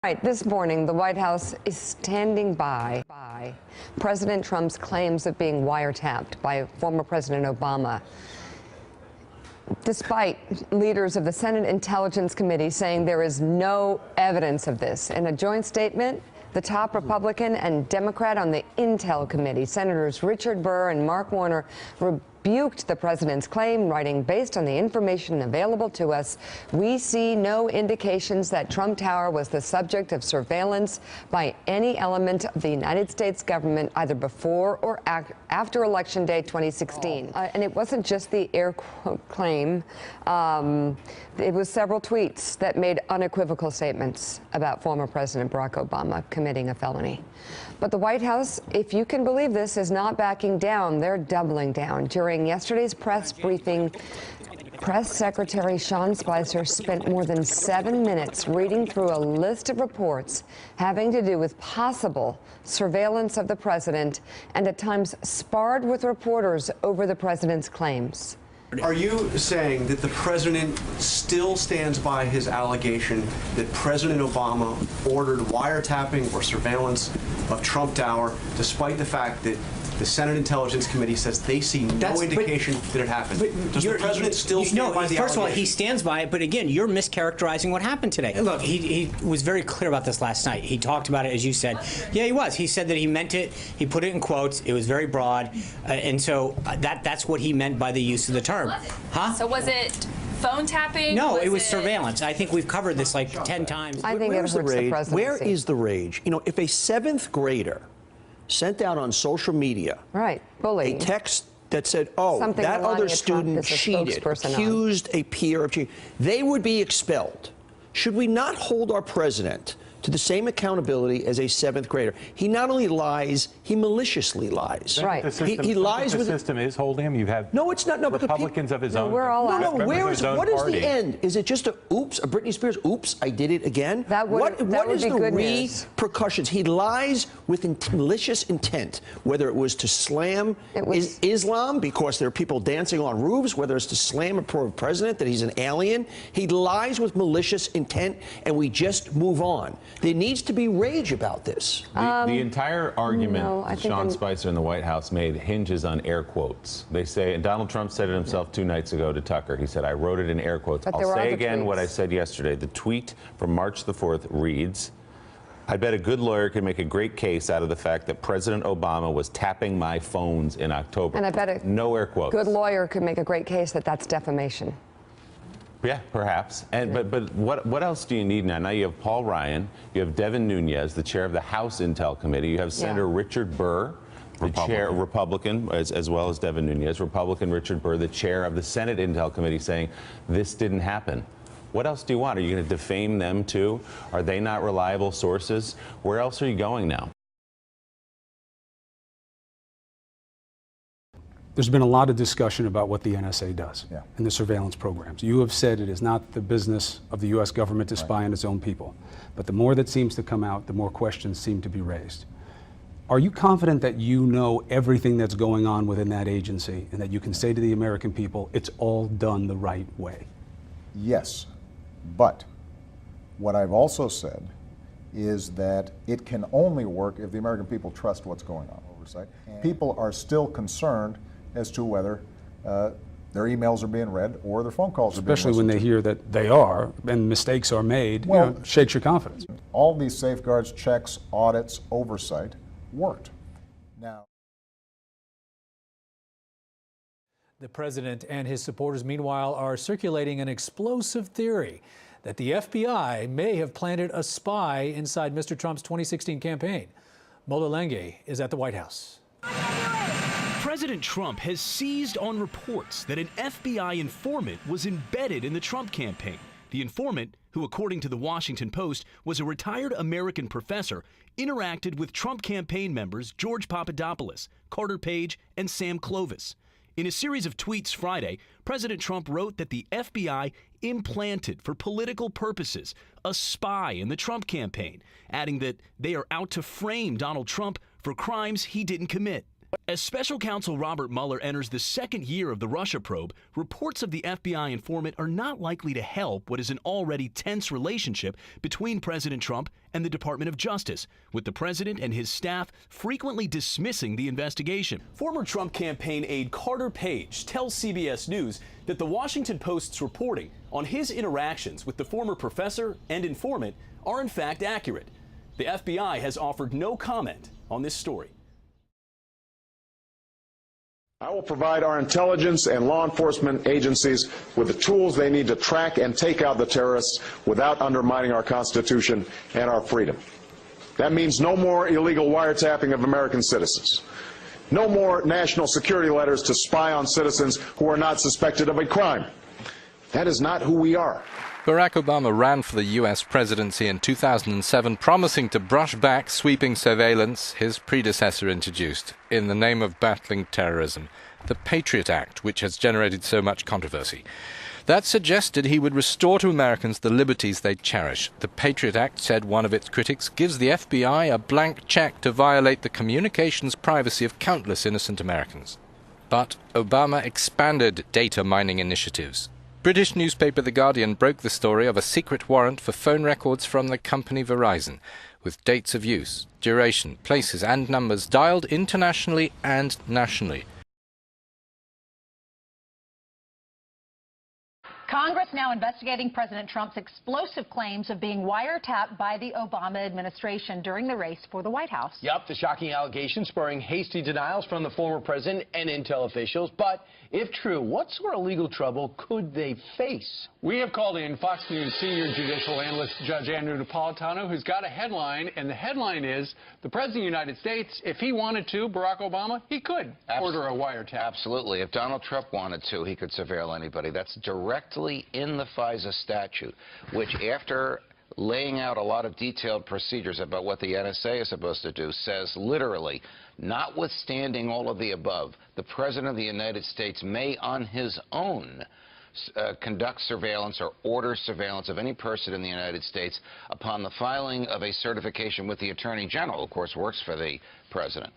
Right, this morning, the White House is standing by President Trump's claims of being wiretapped by former President Obama, despite leaders of the Senate Intelligence Committee saying there is no evidence of this. In a joint statement, the top Republican and Democrat on the Intel Committee, Senators Richard Burr and Mark Warner, rebuked the president's claim, writing, "Based on the information available to us, we see no indications that Trump Tower was the subject of surveillance by any element of the United States government either before or after Election Day 2016. And it wasn't just the air quote claim. It was several tweets that made unequivocal statements about former President Barack Obama committing a felony. But the White House, if you can believe this, is not backing down. They're doubling down. During yesterday's press briefing, Press Secretary Sean Spicer spent more than 7 minutes reading through a list of reports having to do with possible surveillance of the president and at times sparred with reporters over the president's claims. Are you saying that the president still stands by his allegation that President Obama ordered wiretapping or surveillance of Trump Tower, despite the fact that the Senate Intelligence Committee says they see no indication that it happened? Does the president still stand by the allegation? First of all, he stands by it, but again, you're mischaracterizing what happened today. Look, he was very clear about this last night. He talked about it, as you said. Yeah, he was. He said that he meant it. He put it in quotes. It was very broad. And so that's what he meant by the use of the term. Huh? So was it phone tapping? No, it was surveillance. I think we've covered this like 10 times. I think it hurts the presidency. Where is the rage? You know, if a 7th grader sent out on social media bullying, a text that said, oh, something that other Melania student cheated, accused a peer of cheating, they would be expelled. Should we not hold our president to the same accountability as a 7th grader? He not only lies, he maliciously lies. Right. He lies with the system is holding him. You have no, it's not. No, Republicans of his own. We're all where is what is the end? Is it just a oops, a Britney Spears oops, I did it again? What is the repercussions? He lies with malicious intent, whether it was to slam Islam because there are people dancing on roofs, whether it's to slam a president that he's an alien. He lies with malicious intent, and we just move on. There needs to be rage about this. The entire argument Sean Spicer and the White House made hinges on air quotes. They say, and Donald Trump said it himself 2 nights ago to Tucker. He said, I wrote it in air quotes. But I'll say again what I said yesterday. The tweet from March the 4th reads, I bet a good lawyer can make a great case out of the fact that President Obama was tapping my phones in October. And I bet no air quotes. Good lawyer could make a great case that that's defamation. Yeah, perhaps. And but what else do you need now? Now you have Paul Ryan, you have Devin Nunes, the chair of the House Intel Committee. You have Senator Richard Burr, the chair, Republican, as well as Devin Nunes, Republican Richard Burr, the chair of the Senate Intel Committee, saying this didn't happen. What else do you want? Are you going to defame them too? Are they not reliable sources? Where else are you going now? There's been a lot of discussion about what the NSA does and the surveillance programs. You have said it is not the business of the U.S. government to spy on its own people. But the more that seems to come out, the more questions seem to be raised. Are you confident that you know everything that's going on within that agency and that you can say to the American people, it's all done the right way? Yes, but what I've also said is that it can only work if the American people trust what's going on. Oversight. People are still concerned as to whether their emails are being read or their phone calls are being listened to. Especially when they hear that they are and mistakes are made, well, shakes your confidence. All these safeguards, checks, audits, oversight worked. Now, the president and his supporters, meanwhile, are circulating an explosive theory that the FBI may have planted a spy inside Mr. Trump's 2016 campaign. Mola Lenghi is at the White House. President Trump has seized on reports that an FBI informant was embedded in the Trump campaign. The informant, who according to the Washington Post was a retired American professor, interacted with Trump campaign members George Papadopoulos, Carter Page, and Sam Clovis. In a series of tweets Friday, President Trump wrote that the FBI implanted for political purposes a spy in the Trump campaign, adding that they are out to frame Donald Trump for crimes he didn't commit. As special counsel Robert Mueller enters the second year of the Russia probe, reports of the FBI informant are not likely to help what is an already tense relationship between President Trump and the Department of Justice, with the president and his staff frequently dismissing the investigation. Former Trump campaign aide Carter Page tells CBS News that the Washington Post's reporting on his interactions with the former professor and informant are in fact accurate. The FBI has offered no comment on this story. I will provide our intelligence and law enforcement agencies with the tools they need to track and take out the terrorists without undermining our Constitution and our freedom. That means no more illegal wiretapping of American citizens. No more national security letters to spy on citizens who are not suspected of a crime. That is not who we are. Barack Obama ran for the U.S. presidency in 2007, promising to brush back sweeping surveillance his predecessor introduced in the name of battling terrorism, the Patriot Act, which has generated so much controversy. That suggested he would restore to Americans the liberties they cherish. The Patriot Act, said one of its critics, gives the FBI a blank check to violate the communications privacy of countless innocent Americans. But Obama expanded data mining initiatives. British newspaper The Guardian broke the story of a secret warrant for phone records from the company Verizon, with dates of use, duration, places and numbers dialed internationally and nationally. Congress now investigating President Trump's explosive claims of being wiretapped by the Obama administration during the race for the White House. Yep, the shocking allegations spurring hasty denials from the former president and intel officials. But if true, what sort of legal trouble could they face? We have called in Fox News senior judicial analyst Judge Andrew Napolitano, who's got a headline, and the headline is, the President of the United States, if he wanted to, Barack Obama, he could order a wiretap. Absolutely. If Donald Trump wanted to, he could surveil anybody. That's directly in the FISA statute, which after laying out a lot of detailed procedures about what the NSA is supposed to do, says literally, notwithstanding all of the above, the President of the United States may on his own conduct surveillance or order surveillance of any person in the United States upon the filing of a certification with the Attorney General, of course, works for the President.